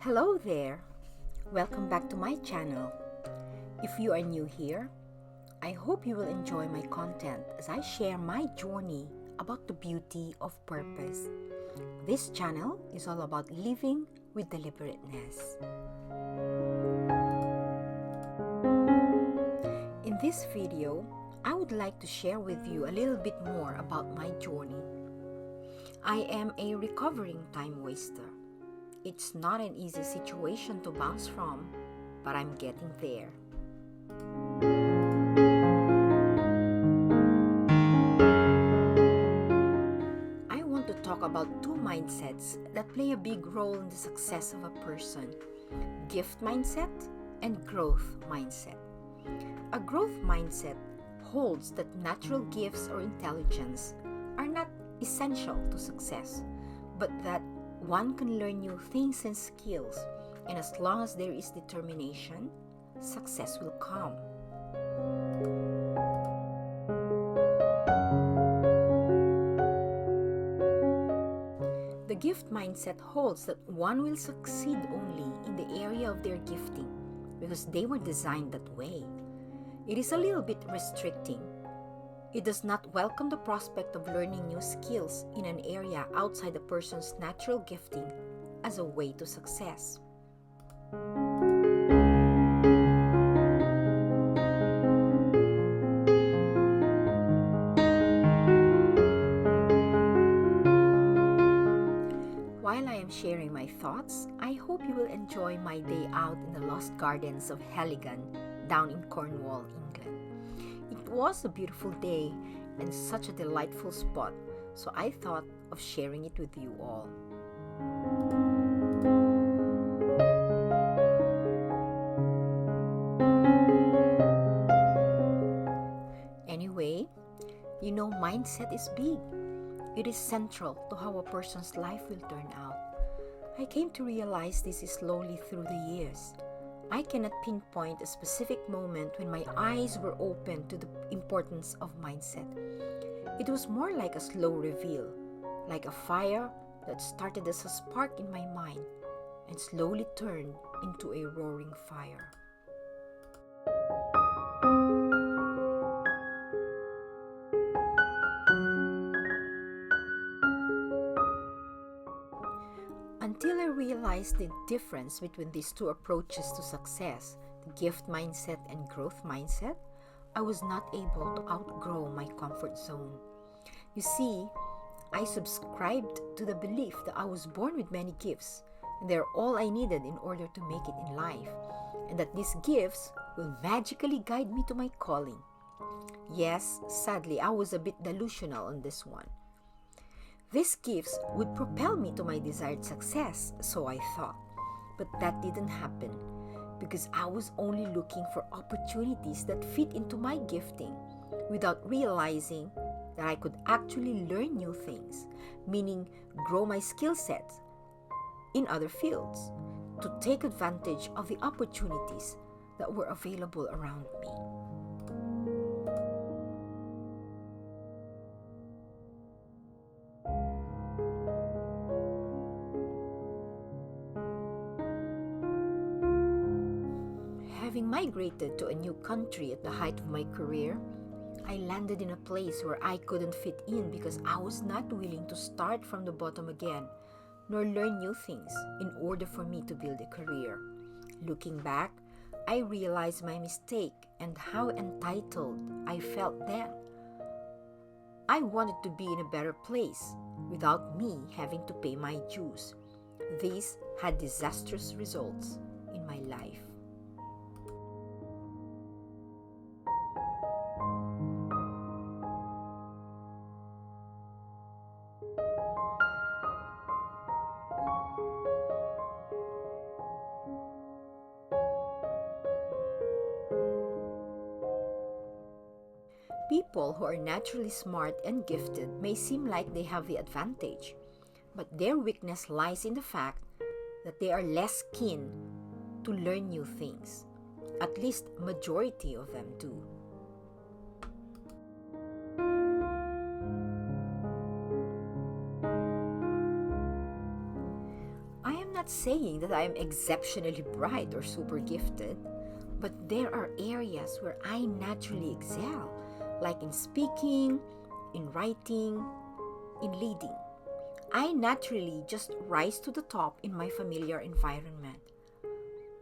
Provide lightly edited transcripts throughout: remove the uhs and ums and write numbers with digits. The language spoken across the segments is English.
Hello there! Welcome back to my channel. If you are new here, I hope you will enjoy my content as I share my journey about the beauty of purpose. This channel is all about living with deliberateness. In this video, I would like to share with you a little bit more about my journey. I am a recovering time waster. It's not an easy situation to bounce from, but I'm getting there. I want to talk about two mindsets that play a big role in the success of a person: gift mindset and growth mindset. A growth mindset holds that natural gifts or intelligence are not essential to success, but that one can learn new things and skills, and as long as there is determination, success will come. The gift mindset holds that one will succeed only in the area of their gifting because they were designed that way. It is a little bit restricting. It does not welcome the prospect of learning new skills in an area outside a person's natural gifting as a way to success. While I am sharing my thoughts, I hope you will enjoy my day out in the lost gardens of Heligan down in Cornwall, England. It was a beautiful day and such a delightful spot, so I thought of sharing it with you all. Anyway, mindset is big. It is central to how a person's life will turn out. I came to realize this slowly through the years. I cannot pinpoint a specific moment when my eyes were opened to the importance of mindset. It was more like a slow reveal, like a fire that started as a spark in my mind and slowly turned into a roaring fire. Until I realized the difference between these two approaches to success, the gift mindset and growth mindset, I was not able to outgrow my comfort zone. You see, I subscribed to the belief that I was born with many gifts, and they're all I needed in order to make it in life, and that these gifts will magically guide me to my calling. Yes, sadly, I was a bit delusional on this one. These gifts would propel me to my desired success, so I thought. But that didn't happen because I was only looking for opportunities that fit into my gifting without realizing that I could actually learn new things, meaning grow my skill sets in other fields to take advantage of the opportunities that were available around me. Having migrated to a new country at the height of my career, I landed in a place where I couldn't fit in because I was not willing to start from the bottom again, nor learn new things in order for me to build a career. Looking back, I realized my mistake and how entitled I felt then. I wanted to be in a better place without me having to pay my dues. This had disastrous results in my life. People who are naturally smart and gifted may seem like they have the advantage, but their weakness lies in the fact that they are less keen to learn new things. At least majority of them do. not saying that I am exceptionally bright or super gifted, but there are areas where I naturally excel, like in speaking, in writing, in leading. I naturally just rise to the top in my familiar environment.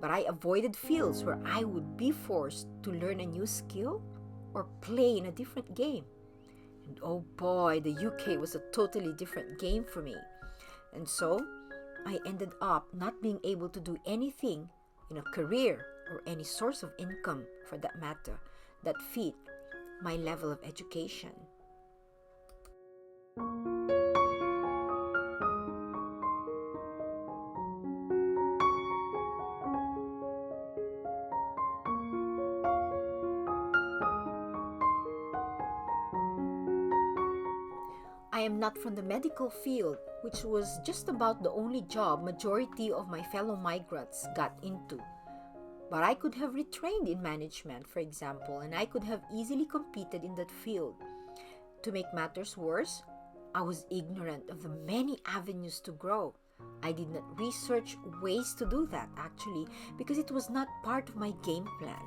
But I avoided fields where I would be forced to learn a new skill or play in a different game. And oh boy, the UK was a totally different game for me. And so, I ended up not being able to do anything in a career or any source of income, for that matter, that fit my level of education. I am not from the medical field, which was just about the only job majority of my fellow migrants got into. But I could have retrained in management, for example, and I could have easily competed in that field. To make matters worse, I was ignorant of the many avenues to grow. I did not research ways to do that, actually, because it was not part of my game plan.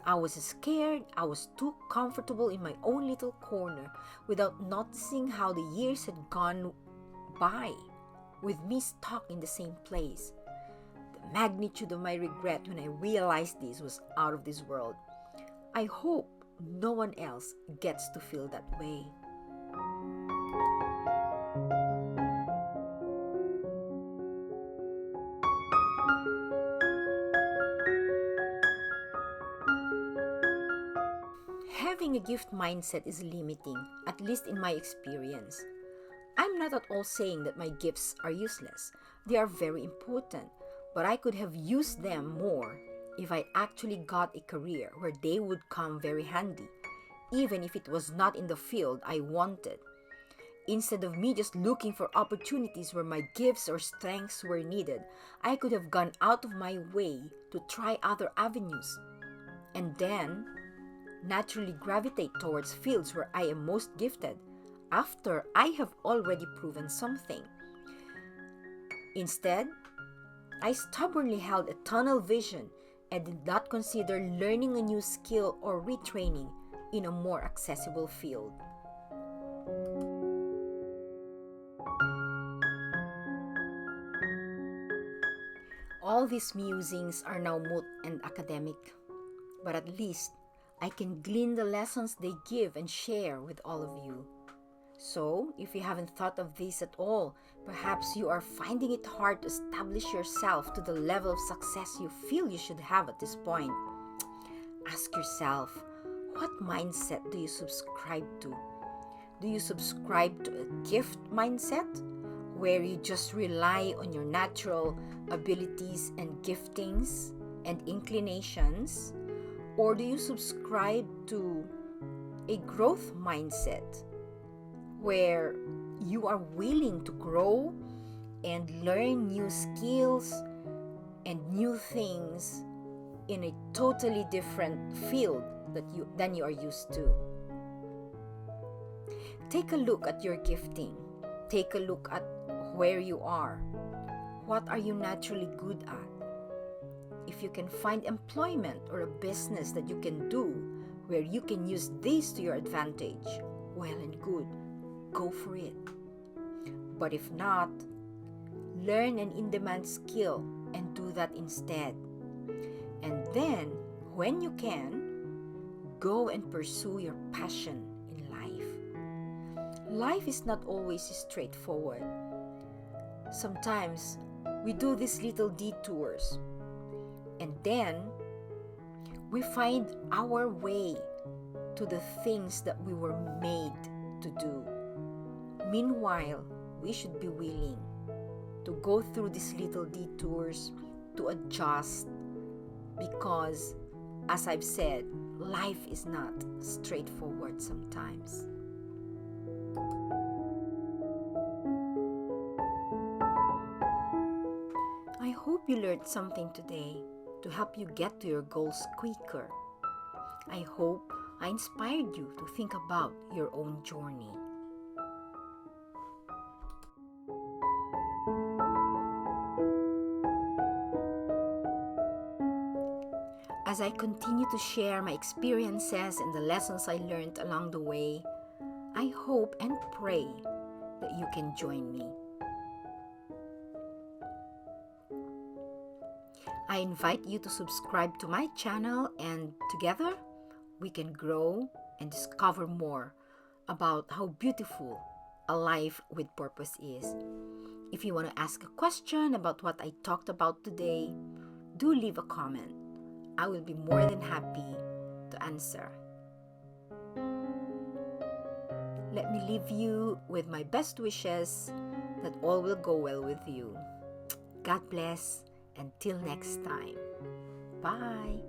I was scared, I was too comfortable in my own little corner without noticing how the years had gone by with me stuck in the same place. The magnitude of my regret when I realized this was out of this world. I hope no one else gets to feel that way. Having a gift mindset is limiting, at least in my experience. I'm not at all saying that my gifts are useless. They are very important, but I could have used them more if I actually got a career where they would come very handy, even if it was not in the field I wanted. Instead of me just looking for opportunities where my gifts or strengths were needed, I could have gone out of my way to try other avenues. And then naturally gravitate towards fields where I am most gifted after I have already proven something. Instead, I stubbornly held a tunnel vision and did not consider learning a new skill or retraining in a more accessible field. All these musings are now moot and academic, but at least I can glean the lessons they give and share with all of you. So, if you haven't thought of this at all, perhaps you are finding it hard to establish yourself to the level of success you feel you should have at this point. Ask yourself, what mindset do you subscribe to? Do you subscribe to a gift mindset, where you just rely on your natural abilities and giftings and inclinations? Or do you subscribe to a growth mindset where you are willing to grow and learn new skills and new things in a totally different field than you are used to? Take a look at your gifting. Take a look at where you are. What are you naturally good at? If you can find employment or a business that you can do where you can use this to your advantage, well and good, go for it. But if not, learn an in-demand skill and do that instead. And then, when you can, go and pursue your passion in life. Life is not always straightforward. Sometimes we do these little detours, and then we find our way to the things that we were made to do. Meanwhile, we should be willing to go through these little detours, to adjust, because, as I've said, life is not straightforward sometimes. I hope you learned something today to help you get to your goals quicker. I hope I inspired you to think about your own journey. As I continue to share my experiences and the lessons I learned along the way, I hope and pray that you can join me. I invite you to subscribe to my channel, and together we can grow and discover more about how beautiful a life with purpose is. If you want to ask a question about what I talked about today, do leave a comment. I will be more than happy to answer. Let me leave you with my best wishes that all will go well with you. God bless. Until next time. Bye.